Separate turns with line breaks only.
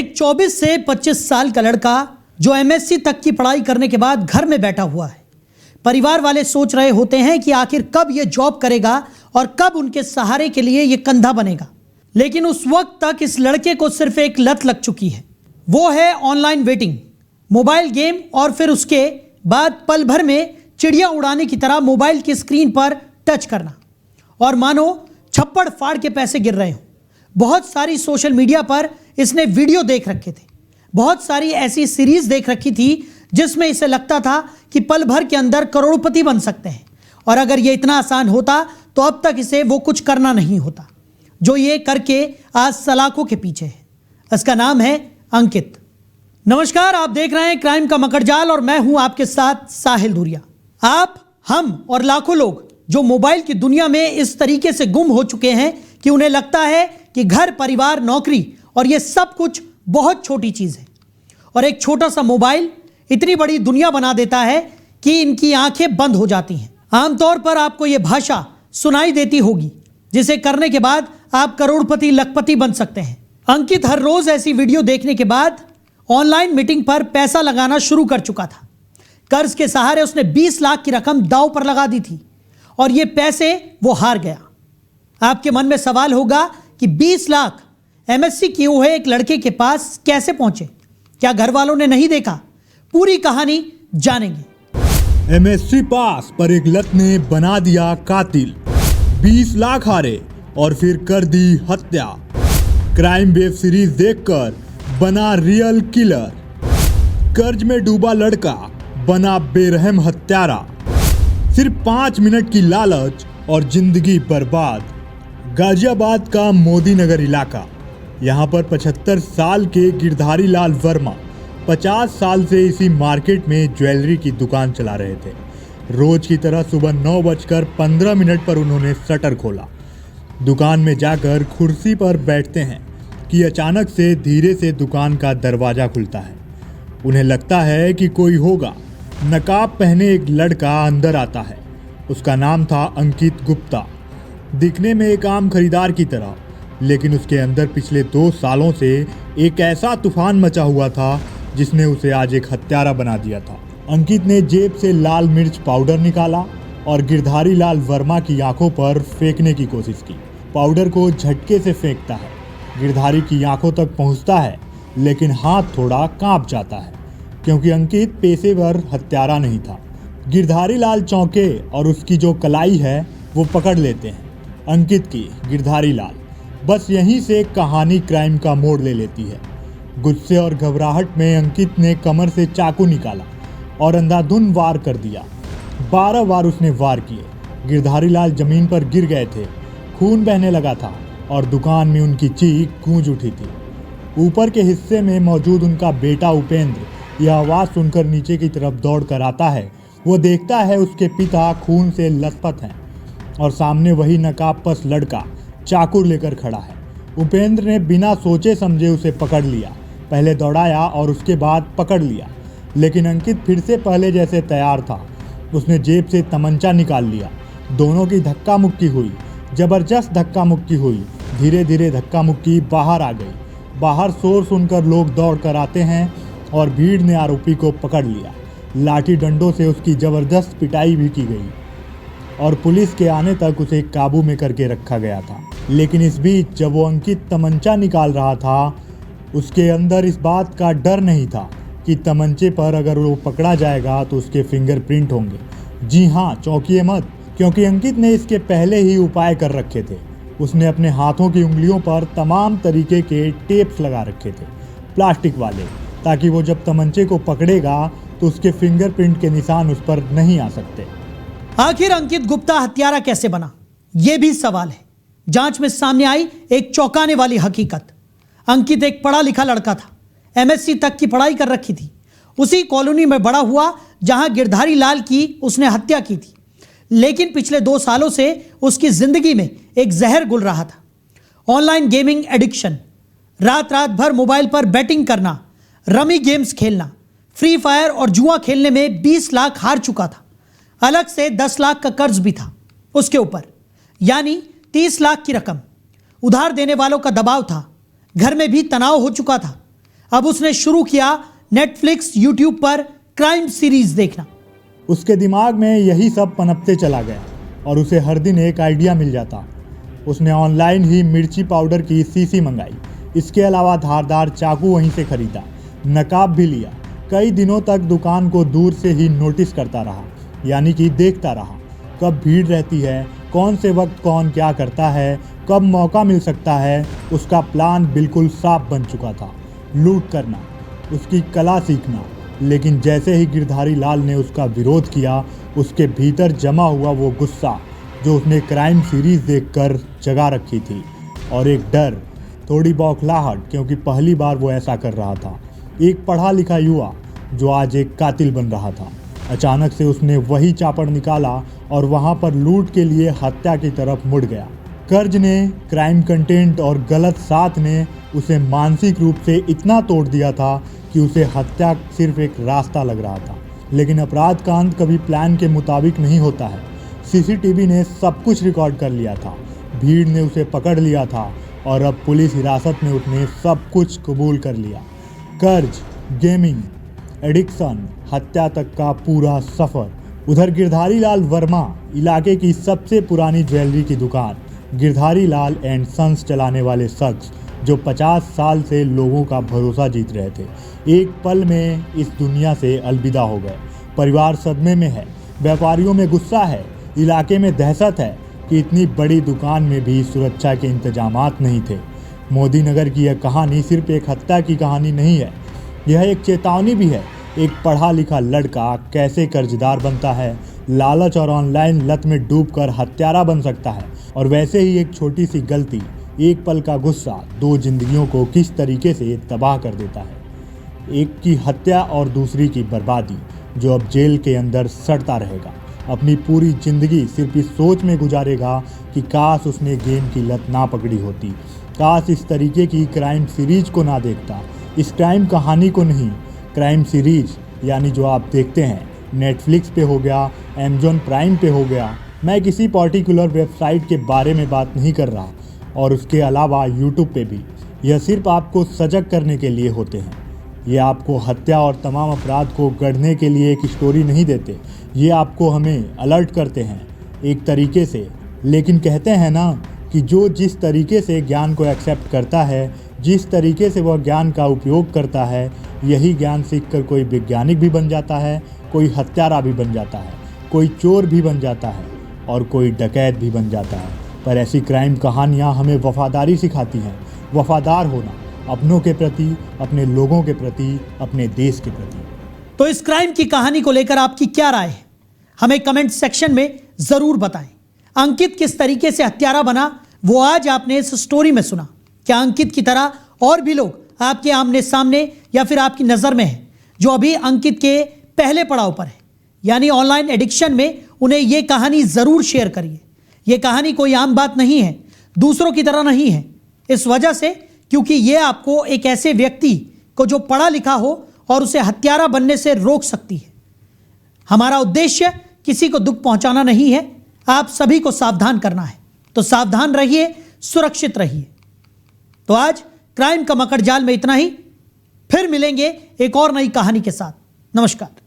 एक 24 से 25 साल का लड़का जो एमएससी तक की पढ़ाई करने के बाद घर में बैठा हुआ है। परिवार वाले सोच रहे होते हैं कि आखिर कब ये जॉब करेगा और कब उनके सहारे के लिए ये कंधा बनेगा। लेकिन उस वक्त तक इस लड़के को सिर्फ एक लत लग चुकी है, वो है ऑनलाइन वेटिंग, मोबाइल गेम और फिर उसके बाद पल भर में चिड़िया उड़ाने की तरह मोबाइल की स्क्रीन पर टच करना और मानो छप्पड़ फाड़ के पैसे गिर रहे हों। बहुत सारी सोशल मीडिया पर इसने वीडियो देख रखे थे, बहुत सारी ऐसी सीरीज देख रखी थी जिसमें इसे लगता था कि पल भर के अंदर करोड़पति बन सकते हैं और अगर ये इतना आसान होता तो अब तक इसे वो कुछ करना नहीं होता जो ये करके आज सलाखों के पीछे है। इसका नाम है अंकित। नमस्कार, आप देख रहे हैं क्राइम का मकड़जाल और मैं हूं आपके साथ साहिल धुरिया। आप, हम और लाखों लोग जो मोबाइल की दुनिया में इस तरीके से गुम हो चुके हैं कि उन्हें लगता है कि घर, परिवार, नौकरी और ये सब कुछ बहुत छोटी चीज है और एक छोटा सा मोबाइल इतनी बड़ी दुनिया बना देता है कि इनकी आंखें बंद हो जाती हैं। आमतौर पर आपको यह भाषा सुनाई देती होगी जिसे करने के बाद आप करोड़पति, लखपति बन सकते हैं। अंकित हर रोज ऐसी वीडियो देखने के बाद ऑनलाइन मीटिंग पर पैसा लगाना शुरू कर चुका था। कर्ज के सहारे उसने 20 लाख की रकम दांव पर लगा दी थी और ये पैसे वो हार गया। आपके मन में सवाल होगा कि 20 लाख एमएससी किए हुए एक लड़के के पास कैसे पहुंचे? क्या घर वालों ने नहीं देखा? पूरी कहानी जानेंगे।
एमएससी पास पर एक लत ने बना दिया कातिल, 20 लाख हारे और फिर कर दी हत्या। क्राइम वेब सीरीज देखकर बना रियल किलर। कर्ज में डूबा लड़का बना बेरहम हत्यारा। सिर्फ 5 मिनट की लालच और जिंदगी बर्बाद। गाजियाबाद का मोदी नगर इलाका। यहाँ पर 75 साल के गिरधारी लाल वर्मा 50 साल से इसी मार्केट में ज्वेलरी की दुकान चला रहे थे। रोज की तरह सुबह 9:15 पर उन्होंने शटर खोला। दुकान में जाकर कुर्सी पर बैठते हैं कि अचानक से धीरे से दुकान का दरवाज़ा खुलता है। उन्हें लगता है कि कोई होगा। नकाब पहने एक लड़का अंदर आता है। उसका नाम था अंकित गुप्ता। दिखने में एक आम खरीदार की तरह, लेकिन उसके अंदर पिछले 2 सालों से एक ऐसा तूफान मचा हुआ था जिसने उसे आज एक हत्यारा बना दिया था। अंकित ने जेब से लाल मिर्च पाउडर निकाला और गिरधारी लाल वर्मा की आंखों पर फेंकने की कोशिश की। पाउडर को झटके से फेंकता है, गिरधारी की आंखों तक पहुंचता है, लेकिन हाथ थोड़ा कांप जाता है क्योंकि अंकित पेशेवर हत्यारा नहीं था। गिरधारी लाल चौंके और उसकी जो कलाई है वो पकड़ लेते हैं अंकित की। गिरधारी लाल, बस यहीं से कहानी क्राइम का मोड़ ले लेती है। गुस्से और घबराहट में अंकित ने कमर से चाकू निकाला और अंधाधुंध वार कर दिया। 12 बार उसने वार किए। गिरधारी लाल जमीन पर गिर गए थे, खून बहने लगा था और दुकान में उनकी चीख गूंज उठी थी। ऊपर के हिस्से में मौजूद उनका बेटा उपेंद्र यह आवाज़ सुनकर नीचे की तरफ दौड़ कर आता है। वो देखता है उसके पिता खून से लथपथ हैं और सामने वही नकाबपोश लड़का चाकू लेकर खड़ा है। उपेंद्र ने बिना सोचे समझे उसे पकड़ लिया। पहले दौड़ाया और उसके बाद पकड़ लिया, लेकिन अंकित फिर से पहले जैसे तैयार था। उसने जेब से तमंचा निकाल लिया। दोनों की धक्का मुक्की हुई, जबरदस्त धक्का मुक्की हुई। धीरे धीरे धक्का मुक्की बाहर आ गई। बाहर शोर सुनकर लोग दौड़ कर आते हैं और भीड़ ने आरोपी को पकड़ लिया। लाठी डंडों से उसकी जबरदस्त पिटाई भी की गई और पुलिस के आने तक उसे काबू में करके रखा गया था। लेकिन इस बीच जब वो अंकित तमंचा निकाल रहा था, उसके अंदर इस बात का डर नहीं था कि तमंचे पर अगर वो पकड़ा जाएगा तो उसके फिंगरप्रिंट होंगे। जी हाँ, चौंकिए मत, क्योंकि अंकित ने इसके पहले ही उपाय कर रखे थे। उसने अपने हाथों की उंगलियों पर तमाम तरीके के टेप्स लगा रखे थे, प्लास्टिक वाले, ताकि वो जब तमंचे को पकड़ेगा तो उसके फिंगरप्रिंट के निशान उस पर नहीं आ सकते।
आखिर अंकित गुप्ता हत्यारा कैसे बना, यह भी सवाल है। जांच में सामने आई एक चौंकाने वाली हकीकत। अंकित एक पढ़ा लिखा लड़का था, एमएससी तक की पढ़ाई कर रखी थी। उसी कॉलोनी में बड़ा हुआ जहां गिरधारी लाल की उसने हत्या की थी। लेकिन पिछले 2 सालों से उसकी जिंदगी में एक जहर घुल रहा था। ऑनलाइन गेमिंग एडिक्शन, रात रात भर मोबाइल पर बैटिंग करना, रमी गेम्स खेलना, फ्री फायर और जुआ खेलने में 20 लाख हार चुका था। अलग से 10 लाख का कर्ज भी था उसके ऊपर, यानी 30 लाख की रकम। उधार देने वालों का दबाव था, घर में भी तनाव हो चुका था। अब उसने शुरू किया नेटफ्लिक्स, यूट्यूब पर क्राइम सीरीज देखना।
उसके दिमाग में यही सब पनपते चला गया और उसे हर दिन एक आइडिया मिल जाता। उसने ऑनलाइन ही मिर्ची पाउडर की शीशी मंगाई। इसके अलावा धारदार चाकू वहीं से खरीदा, नकाब भी लिया। कई दिनों तक दुकान को दूर से ही नोटिस करता रहा, यानी कि देखता रहा कब भीड़ रहती है, कौन से वक्त कौन क्या करता है, कब मौका मिल सकता है। उसका प्लान बिल्कुल साफ बन चुका था, लूट करना, उसकी कला सीखना। लेकिन जैसे ही गिरधारी लाल ने उसका विरोध किया, उसके भीतर जमा हुआ वो गुस्सा जो उसने क्राइम सीरीज देखकर जगा रखी थी, और एक डर, थोड़ी बौखलाहट, क्योंकि पहली बार वो ऐसा कर रहा था। एक पढ़ा लिखा युवा जो आज एक कातिल बन रहा था। अचानक से उसने वही चापड़ निकाला और वहाँ पर लूट के लिए हत्या की तरफ मुड़ गया। कर्ज ने, क्राइम कंटेंट और गलत साथ ने उसे मानसिक रूप से इतना तोड़ दिया था कि उसे हत्या सिर्फ एक रास्ता लग रहा था। लेकिन अपराध कांड कभी प्लान के मुताबिक नहीं होता है। सीसीटीवी ने सब कुछ रिकॉर्ड कर लिया था, भीड़ ने उसे पकड़ लिया था और अब पुलिस हिरासत में उसने सब कुछ कबूल कर लिया। कर्ज, गेमिंग, एडिक्शन, हत्या तक का पूरा सफ़र। उधर गिरधारी लाल वर्मा, इलाके की सबसे पुरानी ज्वेलरी की दुकान गिरधारी लाल एंड सन्स चलाने वाले शख्स जो 50 साल से लोगों का भरोसा जीत रहे थे, एक पल में इस दुनिया से अलविदा हो गए। परिवार सदमे में है, व्यापारियों में गुस्सा है, इलाके में दहशत है कि इतनी बड़ी दुकान में भी सुरक्षा के इंतजामात नहीं थे। मोदी नगर की यह कहानी सिर्फ एक हत्या की कहानी नहीं है, यह एक चेतावनी भी है। एक पढ़ा लिखा लड़का कैसे कर्जदार बनता है, लालच और ऑनलाइन लत में डूबकर हत्यारा बन सकता है, और वैसे ही एक छोटी सी गलती, एक पल का गुस्सा 2 जिंदगियों को किस तरीके से तबाह कर देता है। एक की हत्या और दूसरी की बर्बादी, जो अब जेल के अंदर सड़ता रहेगा। अपनी पूरी जिंदगी सिर्फ इस सोच में गुजारेगा कि काश उसने गेम की लत ना पकड़ी होती, काश इस तरीके की क्राइम सीरीज को ना देखता। इस क्राइम कहानी को नहीं, क्राइम सीरीज यानी जो आप देखते हैं नेटफ्लिक्स पे हो गया, अमेजॉन प्राइम पे हो गया। मैं किसी पर्टिकुलर वेबसाइट के बारे में बात नहीं कर रहा, और उसके अलावा यूट्यूब पे भी। यह सिर्फ आपको सजग करने के लिए होते हैं। ये आपको हत्या और तमाम अपराध को गढ़ने के लिए एक स्टोरी नहीं देते, ये आपको हमें अलर्ट करते हैं एक तरीके से। लेकिन कहते हैं ना कि जो जिस तरीके से ज्ञान को एक्सेप्ट करता है, जिस तरीके से वह ज्ञान का उपयोग करता है, यही ज्ञान सीखकर कोई वैज्ञानिक भी बन जाता है, कोई हत्यारा भी बन जाता है, कोई चोर भी बन जाता है, और कोई डकैत भी बन जाता है। पर ऐसी क्राइम कहानियाँ हमें वफादारी सिखाती हैं, वफादार होना अपनों के प्रति, अपने लोगों के प्रति, अपने देश के प्रति।
तो इस क्राइम की कहानी को लेकर आपकी क्या राय है, हमें कमेंट सेक्शन में जरूर बताएं। अंकित किस तरीके से हत्यारा बना, वो आज आपने इस स्टोरी में सुना। क्या अंकित की तरह और भी लोग आपके आमने सामने या फिर आपकी नज़र में हैं जो अभी अंकित के पहले पड़ाव पर है, यानी ऑनलाइन एडिक्शन में? उन्हें ये कहानी ज़रूर शेयर करिए। ये कहानी कोई आम बात नहीं है, दूसरों की तरह नहीं है, इस वजह से क्योंकि ये आपको एक ऐसे व्यक्ति को जो पढ़ा लिखा हो और उसे हत्यारा बनने से रोक सकती है। हमारा उद्देश्य किसी को दुख पहुंचाना नहीं है, आप सभी को सावधान करना है। तो सावधान रहिए, सुरक्षित रहिए। तो आज क्राइम का मकड़जाल में इतना ही, फिर मिलेंगे एक और नई कहानी के साथ। नमस्कार।